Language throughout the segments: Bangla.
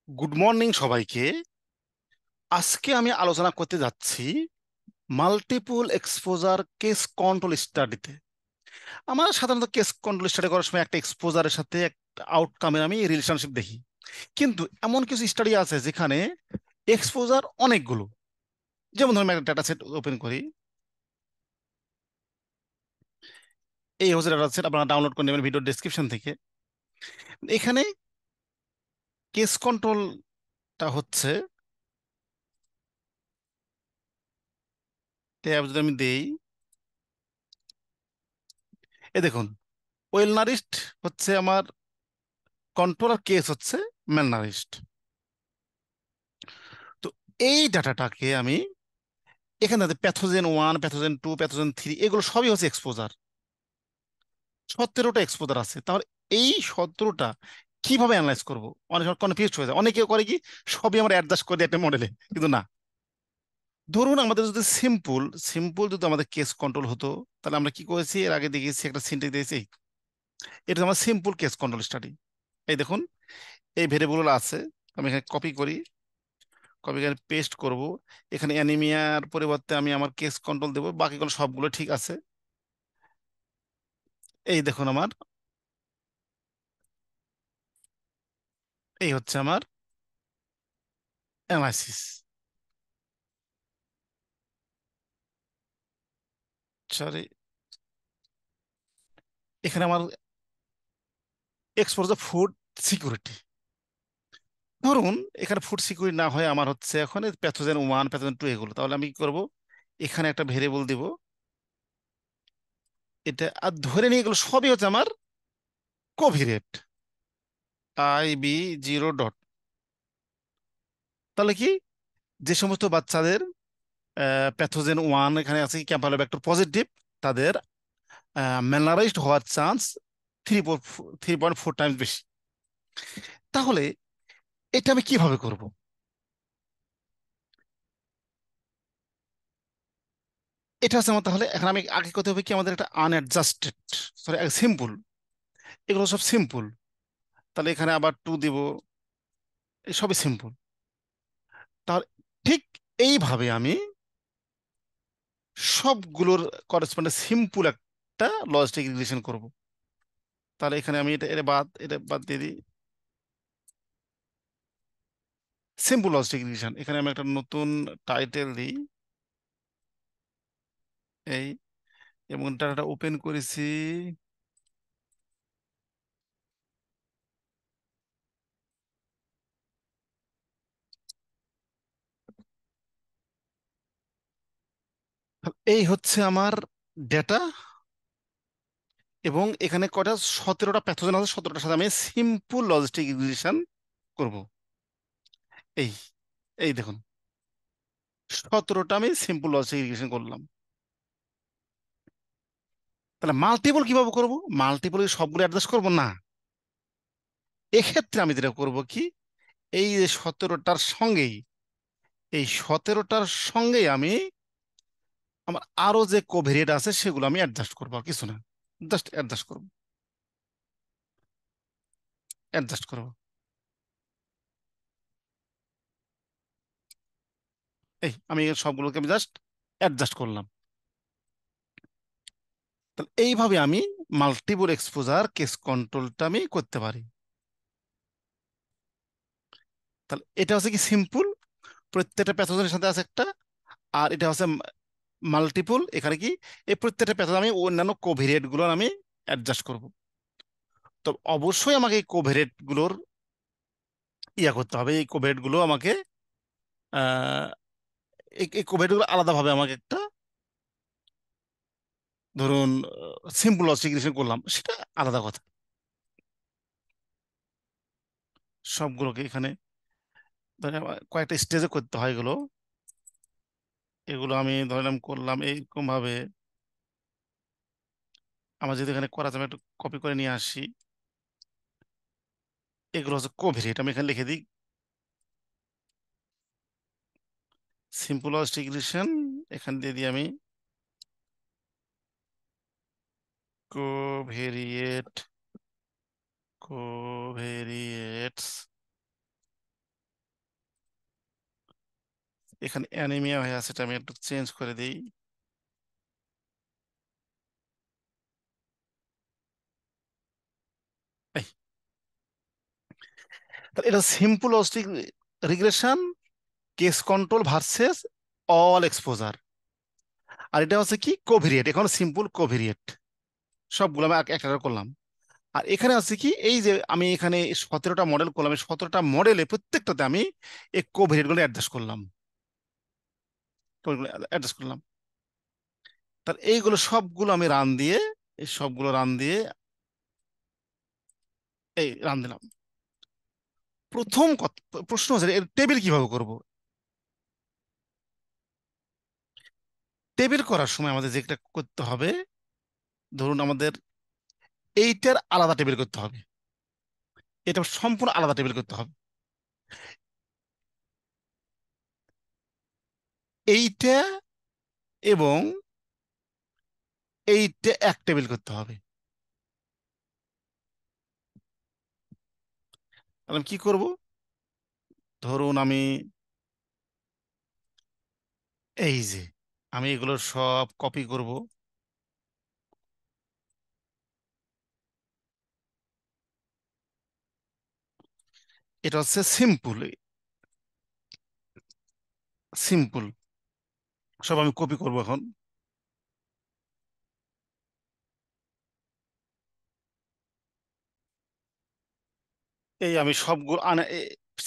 গুড মর্নিং সবাইকে। আজকে আমি আলোচনা করতে যাচ্ছি মাল্টিপল এক্সপোজার কেস কন্ট্রোল স্টাডিতে। আমরা সাধারণত কেস কন্ট্রোল স্টাডি করার সময় একটা এক্সপোজারের সাথে একটা আউটকামের আমি রিলেশনশিপ দেখি, কিন্তু এমন কিছু স্টাডি আছে যেখানে এক্সপোজার অনেকগুলো। যেমন ধরুন একটা ডাটা সেট ওপেন করি, এই হচ্ছে ডাটা সেট, আপনারা ডাউনলোড করে নেবেন ভিডিও ডেসক্রিপশন থেকে। এখানে কেস কন্ট্রোলটা হচ্ছে ট্যাব যদি আমি দেই, এ দেখুন ওয়েল নারিশড হচ্ছে আমার কন্ট্রোল, আর কেস হচ্ছে ম্যাল নারিশড। তো এই ডাটাটাকে আমি এখানে প্যাথোজেন 1, প্যাথোজেন 2, প্যাথোজেন 3 এগুলো সবই হচ্ছে এক্সপোজার। 17টা এক্সপোজার আছে, তাহলে এই 17টা কিভাবে অ্যানালাইজ করব? অনেক সময় কনফিউজ হয়ে যায়, অনেকে করে কি সবই আমরা অ্যাডজাস্ট করে দিই একটা মডেলে, কিন্তু না। ধরুন আমাদের যদি সিম্পল সিম্পল যদি আমাদের কেস কন্ট্রোল হতো, তাহলে আমরা কি করেছি এর আগে দেখেছি, একটা সিনটেক্স দিয়েছি। এটা আমার সিম্পল কেস কন্ট্রোল স্টাডি। এই দেখুন এই ভেরিয়েবল আছে, আমি এখানে কপি করি, কপি করে পেস্ট করব। এখানে অ্যানিমিয়ার পরিবর্তে আমি আমার কেস কন্ট্রোল দেবো, বাকিগুলো সবগুলো ঠিক আছে। এই দেখুন আমার, এই হচ্ছে আমার অ্যানালাইসিস। সরি, এখানে আমার এক্সপোজ দ্য ফুড সিকিউরিটি। ধরুন এখানে ফুড সিকিউরিটি না হয় আমার হচ্ছে এখন প্যাথোজেন 1, প্যাথোজেন 2 এগুলো, তাহলে আমি কি করব, এখানে একটা ভেরিয়েবল দিব, এটা আর ধরে নিয়ে এগুলো সবই হচ্ছে আমার কোভিরেট IB0 ডট। তাহলে কি, যে সমস্ত বাচ্চাদের প্যাথোজেন 1 এখানে আছে ক্যাম্পালোব্যাক্টর পজিটিভ, তাদের ম্যালারাইজড হওয়ার চান্স 3.4 টাইমস বেশি। তাহলে এটা আমি কিভাবে করব? এটা হচ্ছে আমার, তাহলে এখন আমি আগে করতে হবে কি, আমাদের একটা আনঅ্যাডজাস্টেড, সরি সিম্পল, এগুলো সব সিম্পল। তাহলে এখানে আবার 2 দিব, এই সবই সিম্পল। তাহলে ঠিক এইভাবে আমি সবগুলোর করেসপন্ডে সিম্পল একটা লজিস্টিক রিলেশন করব। তাহলে এখানে আমি এটা বাদ দিয়ে দিই, সিম্পল লজিস্টিক রিলেশন। এখানে আমি একটা নতুন টাইটেল দিই, এই, এবং ডাটাটা ওপেন করেছি। এই হচ্ছে আমার ডেটা, এবং এখানে কয়টা 17টা প্যাথোজেন আছে, 17টার সাথে আমি সিম্পল লজিস্টিক রিলেশন করব। এই এই দেখুন 17টা আমি সিম্পল লজিস্টিক রিলেশন করলাম। তাহলে মাল্টিপল কিভাবে করব? মাল্টিপল সবগুলো অ্যাডজাস্ট করব না। এক্ষেত্রে আমি যেটা করব কি, এই যে 17টার সঙ্গেই, এই 17টার সঙ্গেই আমি আমার আরো যে কোভেরিয়েট আছে সেগুলো আমি অ্যাডজাস্ট করবো, আর কিছু না। জাস্ট অ্যাডজাস্ট করবো, অ্যাডজাস্ট করবো। এই আমি সবগুলোকে আমি জাস্ট অ্যাডজাস্ট করলাম। তাহলে এইভাবে আমি মাল্টিপল এক্সপোজার কেস কন্ট্রোলটা আমি করতে পারি। তাহলে এটা হচ্ছে কি সিম্পল, প্রত্যেকটা প্যাথোজেনের সাথে আছে একটা, আর এটা হচ্ছে মাল্টিপল। এখানে কি, এই প্রত্যেকটা প্যাথোজেন আমি অন্যান্য কোভেরিয়েট গুলোর আমি অ্যাডজাস্ট করব। তো অবশ্যই আমাকে এই কোভেরিয়েট গুলোর করতে হবে, এই কোভেরিয়েট গুলো আমাকে আহ এই কোভেরিয়েট গুলো আলাদাভাবে আমাকে একটা, ধরুন সিম্পল লজিক রিলেশন করলাম, সেটা আলাদা কথা। সবগুলোকে এখানে ধরে কয়েকটা স্টেজে করতে হয় এগুলো। এগুলো আমি ধরলাম করলাম এইরকম ভাবে। আমার যদি এখানে করা যাবে, একটু কপি করে নিয়ে আসি। এগুলো হচ্ছে কোভেরিয়েট, আমি এখানে লিখে দিই সিম্পল লজিক রিলেশন, এখানে দিয়ে দিই আমি কোভেরিয়েট, কোভেরিয়েটস এখানে অ্যানিমিয়া হয়ে আছে, এটা আমি একটু চেঞ্জ করে দিই। এই, তাহলে এটা simple logistic regression, case control versus all exposure. আর এটা হচ্ছে কি কোভিরিয়েট, এখন সিম্পল কোভিরিয়েট। সবগুলো আমি একটা একটা করলাম। আর এখানে আছে কি, এই যে আমি এখানে 17টা মডেল করলাম, এই 17টা মডেলে প্রত্যেকটাতে আমি এই কোভিরিয়েট গুলো অ্যাডজাস্ট করলাম, অ্যাডজাস্ট করলাম। তার এইগুলো সবগুলো আমি রান দিয়ে, এই সবগুলো রান দিয়ে, এই রান দিলাম। প্রথম প্রশ্ন হচ্ছে এর টেবিল কিভাবে করব। টেবিল করার সময় আমাদের যেটা করতে হবে, ধরুন আমাদের এইটার আলাদা টেবিল করতে হবে, এটা সম্পূর্ণ আলাদা টেবিল করতে হবে। এইটা এবং এইটা এক টেবিল করতে হবে। তাহলে আমি কি করব, ধরুন আমি এই যে আমি এগুলো সব কপি করব। এটা হচ্ছে সিম্পল, সিম্পল সব আমি কপি করব এখন। এই আমি সবগুলো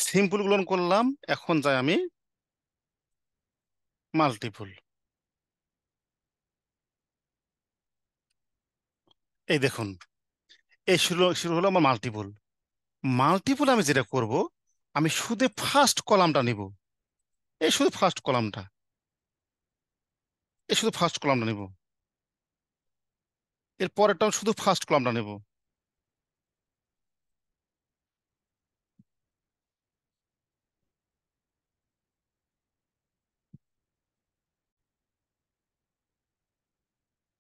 সিম্পল গুলো করলাম, এখন যাই আমি মাল্টিপুল। এই দেখুন, এই শুরু শুরু হলো আমার মাল্টিপুল। মাল্টিপুল আমি যেটা করব, আমি শুধু ফার্স্ট কলামটা নিব, এই শুধু ফার্স্ট কলামটা, এই শুধু ফার্স্ট কলামটা নিব। এর পরেরটাও শুধু ফার্স্ট কলামটা নেব।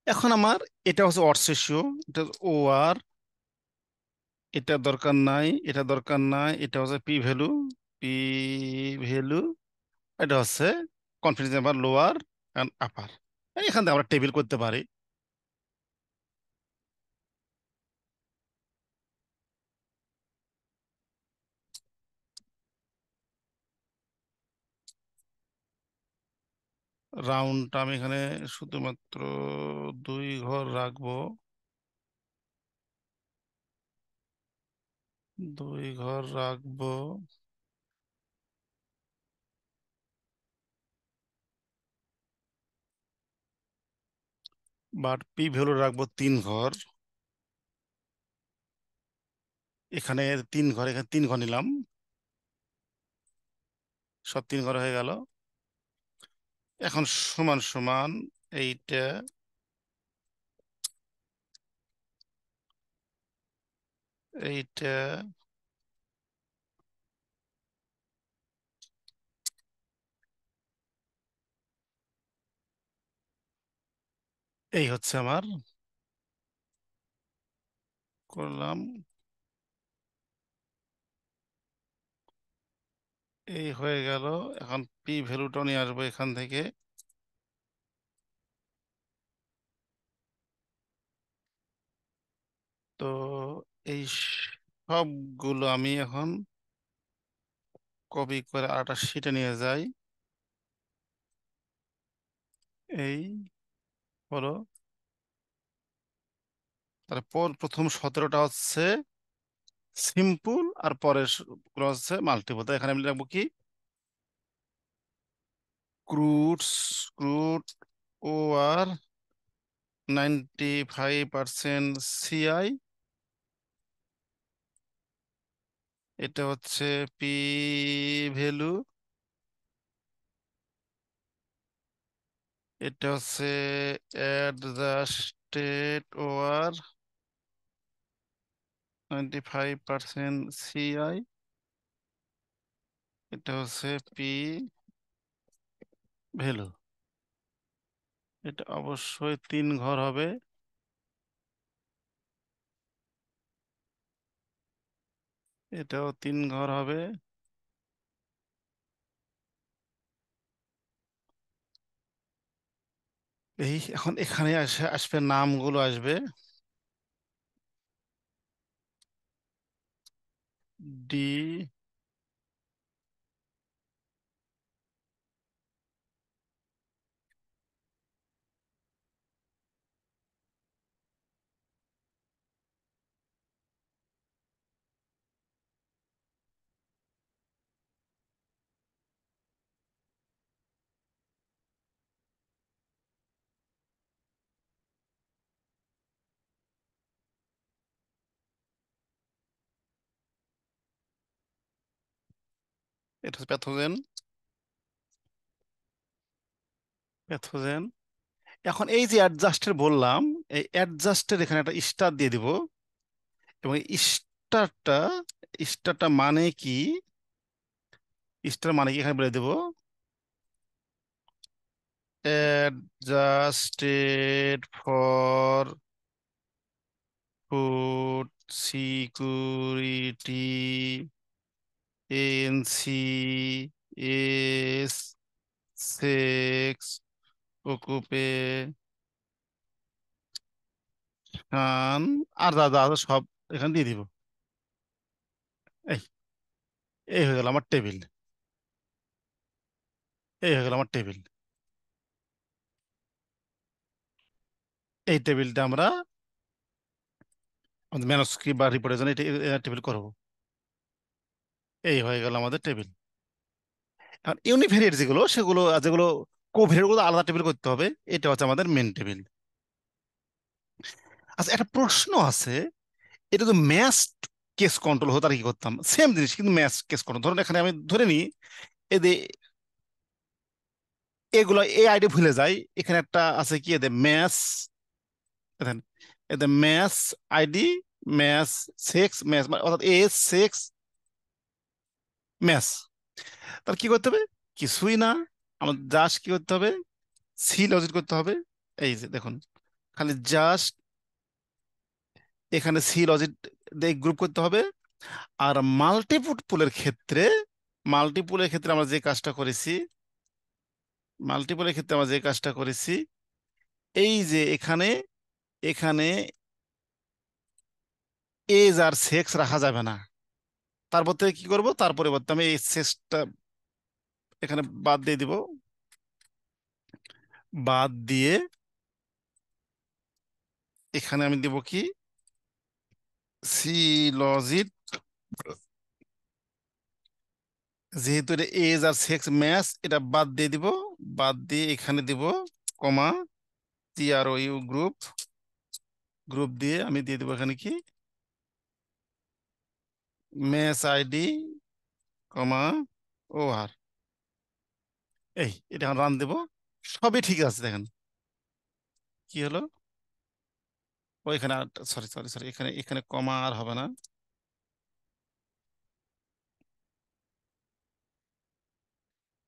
এখন আমার এটা হচ্ছে অড রেশিও, এটা ও আর, এটা দরকার নাই, এটা দরকার নাই, এটা হচ্ছে পি ভ্যালু, পি ভ্যালু, এটা হচ্ছে কনফিডেন্স নাম্বার লোয়ার অ্যান্ড আপার। এখান থেকে আমরা টেবিল করতে পারি। রাউন্ডটা আমি এখানে শুধুমাত্র 2 ঘর রাখবো, 2 ঘর রাখবো। বাট পি ভ্যালু রাখবো 3 ঘর। এখানে 3 ঘর, এখানে 3 ঘর নিলাম, সব 3 ঘর হয়ে গেল। এখন সমান সমান এইটা, এইটা, এই হচ্ছে আমার করলাম, এই হয়ে গেল। এখন পি ভ্যালুটা নিয়ে আসবো এখান থেকে। তো এই সবগুলো আমি এখন কপি করে আরেকটা শিটে নিয়ে যাই। এই হলো, তারপর প্রথম 17টা হচ্ছে সিম্পল, আর পরের গুলো হচ্ছে মাল্টিপল। তো এখানে আমি লিখবো কি, ক্রুড, ক্রুড ও আর 95% সিআই, এটা হচ্ছে পি ভ্যালু, এটা হচ্ছে অ্যাডজাস্টেড ওভার 95% সিআই, এটা হচ্ছে পি ভ্যালু। এটা অবশ্যই 3 ঘর হবে, এটাও 3 ঘর হবে। এই এখন এখানে আসবে নামগুলো আসবে, ডি, এটা হচ্ছে প্যাথোজেন, প্যাথোজেন। এখন এই যে অ্যাডজাস্টের বললাম, এই অ্যাডজাস্টের এখানে একটা স্টার দিয়ে দিব, এবং স্টারটা, স্টারটা মানে কি, স্টার মানে কি এখানে বলে দেবো, adjusted for food security N C S sex occupation আর দাদা দাদা সব এখানে দিয়ে দিব। এই এই হয়ে গেল আমার টেবিল, এই হয়ে গেল আমার টেবিল। এই টেবিলটা আমরা আমাদের ম্যানুস্ক্রিপ্ট বা রিপোর্টের জন্য এটা টেবিল করব। এই হয়ে গেল আমাদের টেবিল। এখন ইউনিভেরিয়েট যেগুলো, সেগুলো যেগুলো কোভেরিয়েন্ট গুলো আলাদা টেবিল করতে হবে। এটা হচ্ছে আমাদের মেন টেবিল। আচ্ছা, একটা প্রশ্ন আছে, এটা তো ম্যাচ কেস কন্ট্রোল হতো আর কি করতাম, সেম জিনিস কিন্তু ম্যাচ কেস কন্ট্রোল। ধরুন এখানে আমি ধরে নিই এদের এগুলো এই আইডি ভুলে যাই, এখানে একটা আছে কি এদের ম্যাচ, দেখেন এদের match ID, match sex, match অর্থাৎ এস সেক্স ম্যাচ। তাহলে কি করতে হবে? কিছুই না, আমাদের জাস্ট কি করতে হবে, সি লজিট করতে হবে। এই যে দেখুন, খালি জাস্ট এখানে সি লজিট দিয়ে গ্রুপ করতে হবে। আর মাল্টিপুলের ক্ষেত্রে, মাল্টিপুলের ক্ষেত্রে আমরা যে কাজটা করেছি, মাল্টিপুলের ক্ষেত্রে আমরা যে কাজটা করেছি, এই যে এখানে, এখানে এজ আর সেক্স রাখা যাবে না। তারপর থেকে কি করব, তার পরিবর্তে আমি এই সেক্সটা এখানে বাদ দিয়ে দিব, বাদ দিয়ে এখানে আমি দিব কি, সি লজিট, যেহেতু এটা এজ আর সেক্স ম্যাচ, এটা বাদ দিয়ে দিব, বাদ দিয়ে এখানে দিব কমা, টি আর ও ইউ গ্রুপ, গ্রুপ দিয়ে আমি দিয়ে দিব এখানে কি, ম্যাচ আইডি কমা ও আর। এই এটা এখন রান দেব, সবই ঠিক আছে দেখেন। কি হলো, ওইখানে, সরি সরি সরি, এখানে এখানে কমা আর হবে না।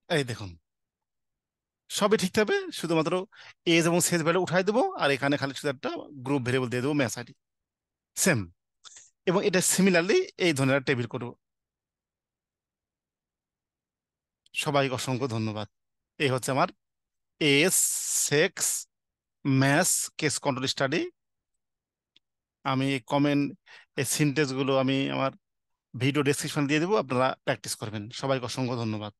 এই দেখুন, সবই ঠিক থাকবে, শুধুমাত্র এজ এবং সেজ ভ্যালু উঠাই দেবো, আর এখানে খালি শুধু একটা গ্রুপ ভেরিয়েবল দিয়ে দেবো, ম্যাচ আইডি সেম। এবং এটা সিমিলারলি এই ধরনের টেবিল করব। সবাইকে অসংখ্য ধন্যবাদ। এই হচ্ছে আমার age sex matched case control study. আমি কমেন্ট, এই সিনটেক্স গুলো আমি আমার ভিডিও ডেসক্রিপশন দিয়ে দেবো, আপনারা প্র্যাকটিস করবেন। সবাইকে অসংখ্য ধন্যবাদ।